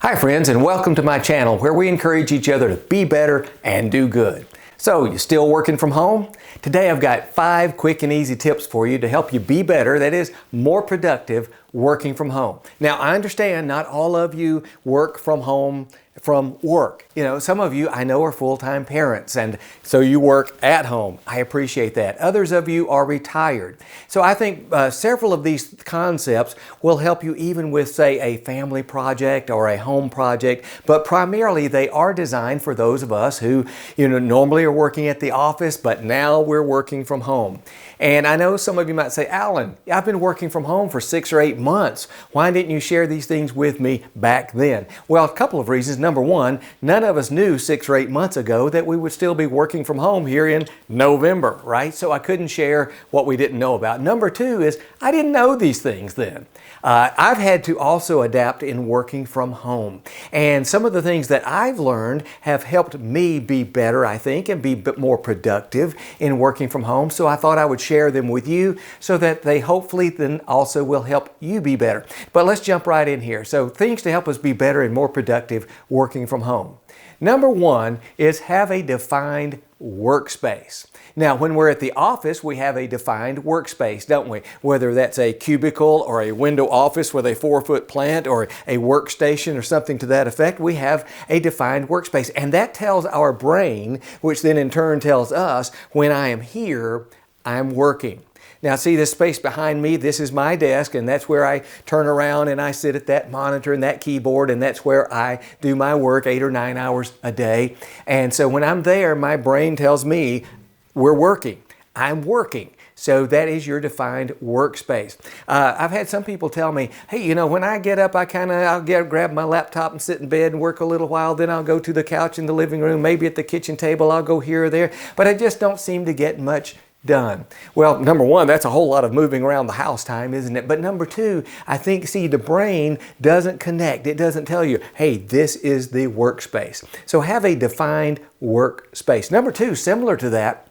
Hi friends, and welcome to my channel where we encourage each other to be better and do good. So, you still working from home? Today I've got 5 quick and easy tips for you to help you be better, that is, more productive working from home. Now, I understand not all of you work from home from work. You know, some of you I know are full-time parents, and so you work at home. I appreciate that. Others of you are retired. So I think several of these concepts will help you even with, say, a family project or a home project, but primarily they are designed for those of us who, normally are working at the office, but now we're working from home. And I know some of you might say, Alan, I've been working from home for 6 or 8 months. Why didn't you share these things with me back then? Well, a couple of reasons. Number one, none of us knew 6 or 8 months ago that we would still be working from home here in November, right? So I couldn't share what we didn't know about. Number two is I didn't know these things then. I've had to also adapt in working from home. And some of the things that I've learned have helped me be better, I think, and be a bit more productive in working from home. So I thought I would share them with you so that they hopefully then also will help you be better. But let's jump right in here. So things to help us be better and more productive working from home. Number one is have a defined workspace. Now, when we're at the office, we have a defined workspace, don't we? Whether that's a cubicle or a window office with a 4-foot plant or a workstation or something to that effect, we have a defined workspace. And that tells our brain, which then in turn tells us, when I am here, I'm working. Now see this space behind me, this is my desk, and that's where I turn around and I sit at that monitor and that keyboard, and that's where I do my work 8 or 9 hours a day. And so when I'm there, my brain tells me, we're working, I'm working. So that is your defined workspace. I've had some people tell me, hey, when I get up, I'll grab my laptop and sit in bed and work a little while. Then I'll go to the couch in the living room, maybe at the kitchen table, I'll go here or there. But I just don't seem to get much done. Well, number one, that's a whole lot of moving around the house time, isn't it? But number two, I think, the brain doesn't connect. It doesn't tell you, hey, this is the workspace. So have a defined workspace. Number two, similar to that,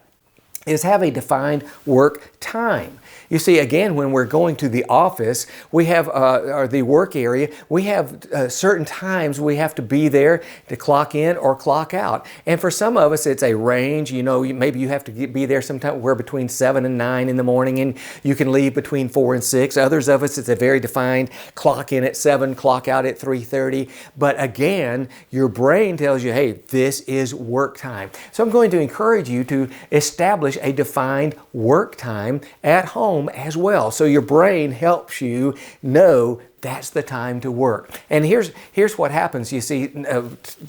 is have a defined work time. You see, again, when we're going to the office, we have, or the work area, we have certain times we have to be there to clock in or clock out. And for some of us, it's a range. Maybe you have to be there sometime where between 7 and 9 in the morning, and you can leave between 4 and 6. Others of us, it's a very defined clock in at 7, clock out at 3:30. But again, your brain tells you, hey, this is work time. So I'm going to encourage you to establish a defined work time at home as well. So your brain helps you know that's the time to work. And here's what happens. You see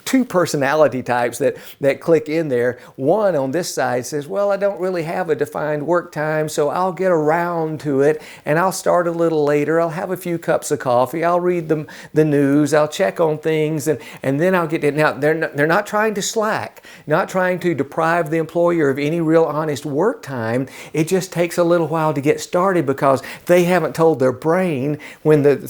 2 personality types that click in there. One on this side says, well, I don't really have a defined work time, so I'll get around to it and I'll start a little later. I'll have a few cups of coffee. I'll read the news. I'll check on things and then I'll get it. Now, they're not trying to slack, not trying to deprive the employer of any real honest work time. It just takes a little while to get started because they haven't told their brain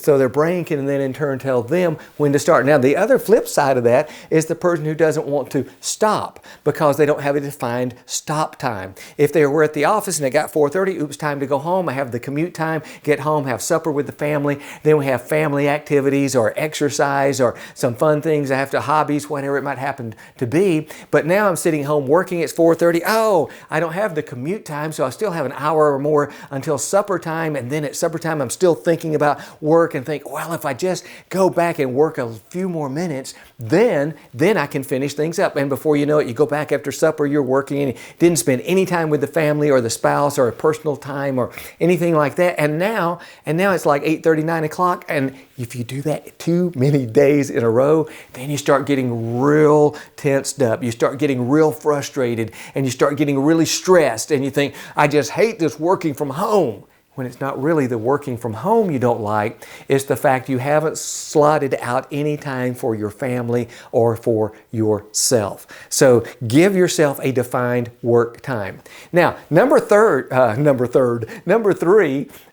so their brain can then in turn tell them when to start. Now, the other flip side of that is the person who doesn't want to stop because they don't have a defined stop time. If they were at the office and they got 4:30, oops, time to go home. I have the commute time, get home, have supper with the family. Then we have family activities or exercise or some fun things. I have to hobbies, whatever it might happen to be. But now I'm sitting home working. It's 4:30. Oh, I don't have the commute time, so I still have an hour or more until supper time. And then at supper time, I'm still thinking about work and think, well, if I just go back and work a few more minutes, then I can finish things up. And before you know it, you go back after supper, you're working and you didn't spend any time with the family or the spouse or a personal time or anything like that. And now it's like 8:30, 9 o'clock. And if you do that too many days in a row, then you start getting real tensed up. You start getting real frustrated and you start getting really stressed. And you think, I just hate this working from home. When it's not really the working from home you don't like, it's the fact you haven't slotted out any time for your family or for yourself. So give yourself a defined work time. Now, number three,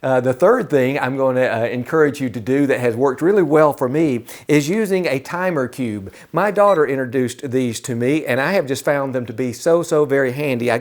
the third thing I'm going to encourage you to do that has worked really well for me is using a timer cube. My daughter introduced these to me, and I have just found them to be so very handy.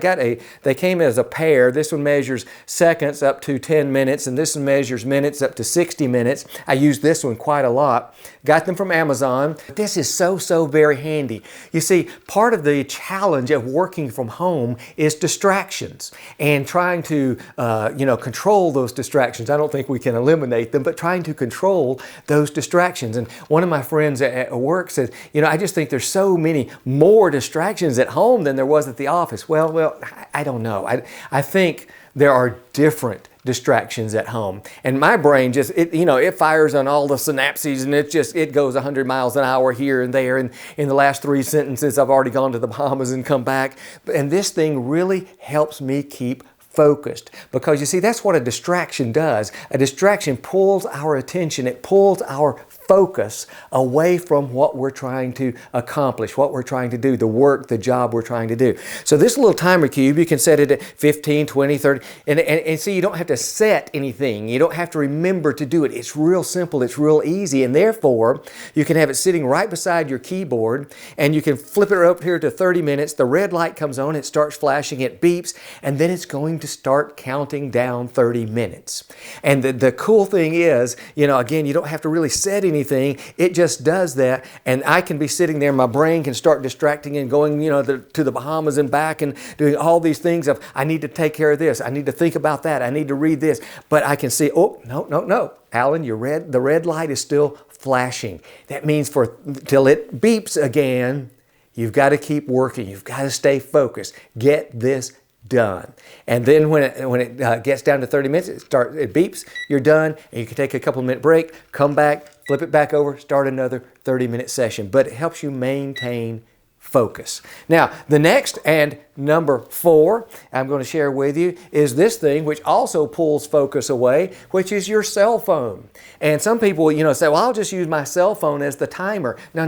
They came as a pair. This one measures seconds up to 10 10 minutes, and this measures minutes up to 60 minutes. I use this one quite a lot. Got them from Amazon. This is so very handy. You see, part of the challenge of working from home is distractions and trying to control those distractions. I don't think we can eliminate them, but trying to control those distractions. And one of my friends at work says, I just think there's so many more distractions at home than there was at the office. Well, I don't know. I think there are different distractions at home. And my brain just, it fires on all the synapses, and it goes 100 miles an hour here and there. And in the last 3 sentences, I've already gone to the Bahamas and come back. And this thing really helps me keep focused, because you see, that's what a distraction does. A distraction pulls our attention. It pulls our focus away from what we're trying to accomplish, what we're trying to do, the work, the job we're trying to do. So this little timer cube, you can set it at 15, 20, 30, and see, you don't have to set anything. You don't have to remember to do it. It's real simple. It's real easy, and therefore, you can have it sitting right beside your keyboard, and you can flip it up here to 30 minutes. The red light comes on, it starts flashing, it beeps, and then it's going to start counting down 30 minutes. And the cool thing is, again, you don't have to really set anything. It just does that, and I can be sitting there, my brain can start distracting and going, to the Bahamas and back and doing all these things of, I need to take care of this, I need to think about that, I need to read this, but I can see, oh, no, Alan, the red light is still flashing. That means till it beeps again, you've got to keep working, you've got to stay focused, get this done. And then when it gets down to 30 minutes, it beeps, you're done, and you can take a couple minute break, come back, flip it back over, start another 30-minute session. But it helps you maintain focus. Now, the next and number 4 I'm going to share with you is this thing, which also pulls focus away, which is your cell phone. And some people, say, well, I'll just use my cell phone as the timer. No,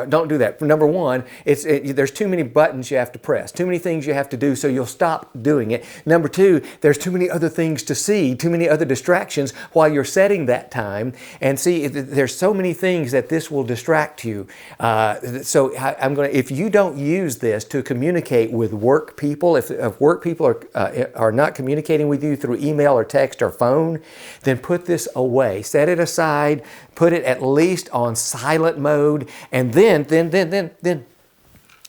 don't do that. Number 1, there's too many buttons you have to press, too many things you have to do, so you'll stop doing it. Number 2, there's too many other things to see, too many other distractions while you're setting that time. And see, there's so many things that this will distract you. So if you don't use this to communicate with work people, if work people are not communicating with you through email or text or phone, then put this away. Set it aside, put it at least on silent mode, and then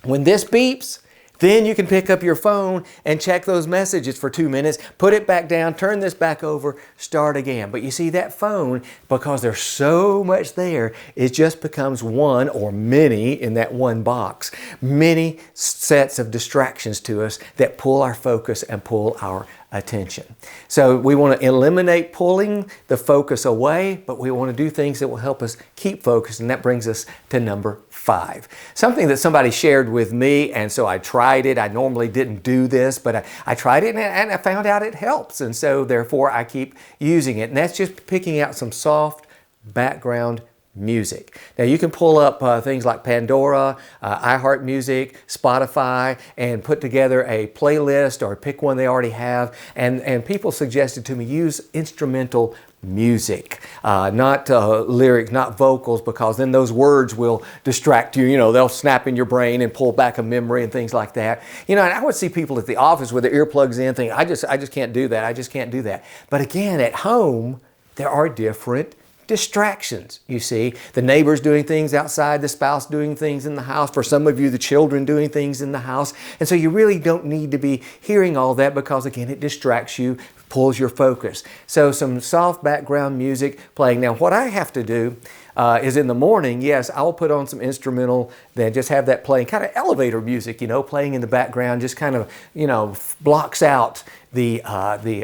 when this beeps, then you can pick up your phone and check those messages for 2 minutes, put it back down, turn this back over, start again. But you see, that phone, because there's so much there, it just becomes one, or many in that one box, many sets of distractions to us that pull our focus and pull our attention. So we want to eliminate pulling the focus away, but we want to do things that will help us keep focused, and that brings us to number 5. Something that somebody shared with me, and so I tried it. I normally didn't do this, but I tried it and I found out it helps, and so therefore I keep using it, and that's just picking out some soft background music. Now you can pull up things like Pandora, iHeartMusic, Spotify, and put together a playlist or pick one they already have. And people suggested to me use instrumental music, not lyrics, not vocals, because then those words will distract you. They'll snap in your brain and pull back a memory and things like that. And I would see people at the office with their earplugs in thinking, I just can't do that. I just can't do that. But again, at home, there are different distractions. You see, the neighbors doing things outside, the spouse doing things in the house, for some of you, the children doing things in the house. And so you really don't need to be hearing all that, because again, it distracts you, pulls your focus. So some soft background music playing. Now, what I have to do is in the morning, yes, I'll put on some instrumental, then just have that playing, kind of elevator music, playing in the background, just kind of, blocks out the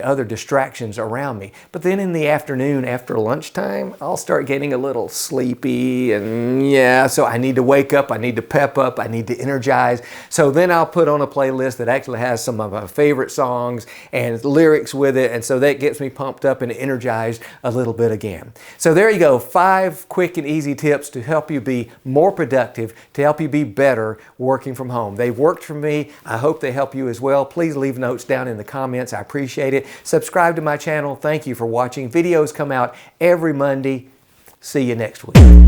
other distractions around me. But then in the afternoon, after lunchtime, I'll start getting a little sleepy, and so I need to wake up, I need to pep up, I need to energize. So then I'll put on a playlist that actually has some of my favorite songs and lyrics with it, and so that gets me pumped up and energized a little bit again. So there you go, 5 quick and easy tips to help you be more productive, to help you be better working from home. They've worked for me. I hope they help you as well. Please leave notes down in the comments. I appreciate it. Subscribe to my channel. Thank you for watching. Videos come out every Monday. See you next week.